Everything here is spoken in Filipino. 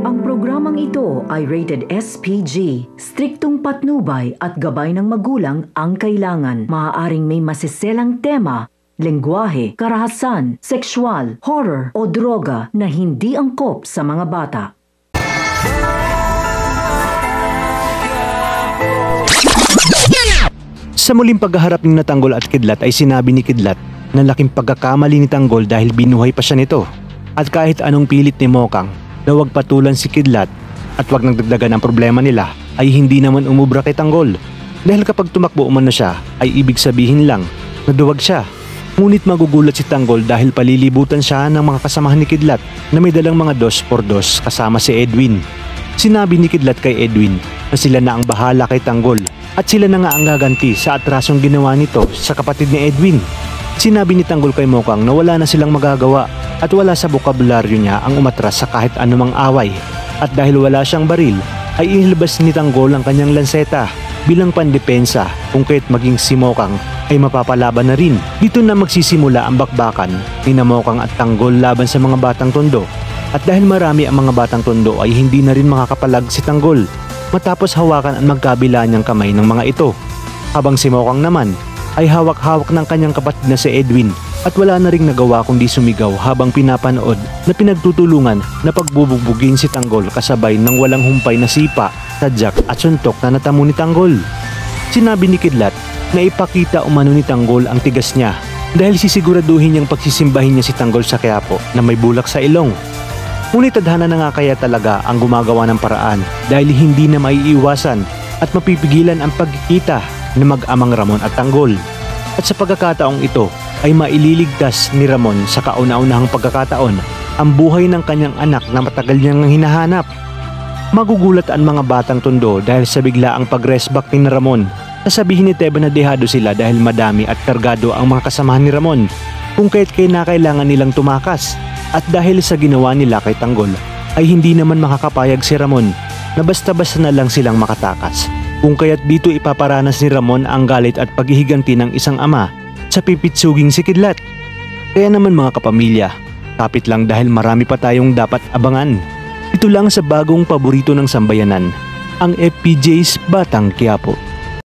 Ang programang ito ay rated SPG. Striktong patnubay at gabay ng magulang ang kailangan. Maaaring may masiselang tema, lengguwahe, karahasan, sexual, horror o droga na hindi angkop sa mga bata. Sa muling paghaharap ni Tanggol at Kidlat ay sinabi ni Kidlat na laking pagkakamali ni Tanggol dahil binuhay pa siya nito. At kahit anong pilit ni Mokang na huwag patulan si Kidlat at huwag nagdagdagan ang problema nila ay hindi naman umubra kay Tanggol. Dahil kapag tumakbo umano siya ay ibig sabihin lang na duwag siya. Ngunit magugulat si Tanggol dahil palilibutan siya ng mga kasamahan ni Kidlat na may dalang mga 2x2 kasama si Edwin. Sinabi ni Kidlat kay Edwin na sila na ang bahala kay Tanggol at sila na nga ang gaganti sa atrasong ginawa nito sa kapatid ni Edwin. Sinabi ni Tanggol kay Mokang na wala na silang magagawa at wala sa bokabularyo niya ang umatras sa kahit anumang away. At dahil wala siyang baril ay inilabas ni Tanggol ang kanyang lanseta bilang pandepensa kung kahit maging si Mokang ay mapapalaban na rin. Dito na magsisimula ang bakbakan ni Mokang at Tanggol laban sa mga batang tondo. At dahil marami ang mga batang tondo ay hindi na rin makakapalag si Tanggol matapos hawakan ang magkabila niyang kamay ng mga ito. Habang si Mokang naman ay hawak-hawak ng kanyang kapatid na si Edwin at wala na ring nagawa kundi sumigaw habang pinapanood na pinagtutulungan na pagbubugbugin si Tanggol kasabay ng walang humpay na sipa, tadyak at suntok na natamo ni Tanggol. Sinabi ni Kidlat na ipakita umano ni Tanggol ang tigas niya dahil sisiguraduhin niyang pagsisimbahin niya si Tanggol sa Quiapo na may bulak sa ilong. Ngunit tadhana na nga kaya talaga ang gumagawa ng paraan dahil hindi na maiiwasan at mapipigilan ang pagkikita ng mag-amang Ramon at Tanggol. At sa pagkakataong ito ay maililigtas ni Ramon sa kauna-unahang pagkakataon ang buhay ng kanyang anak na matagal niyang hinahanap. Magugulat ang mga batang tondo dahil sa biglaang pag-resback ni Ramon. Sasabihin ni Teba na dehado sila dahil madami at kargado ang mga kasamahan ni Ramon kung kaya't kailangan nilang tumakas. At dahil sa ginawa nila kay Tanggol ay hindi naman makakapayag si Ramon na basta-basta na lang silang makatakas. Kung kaya't dito ipaparanas ni Ramon ang galit at paghihiganti ng isang ama sa pipitsuging si Kidlat. Kaya naman mga kapamilya, kapit lang dahil marami pa tayong dapat abangan. Ito lang sa bagong paborito ng sambayanan, ang FPJ's Batang Quiapo.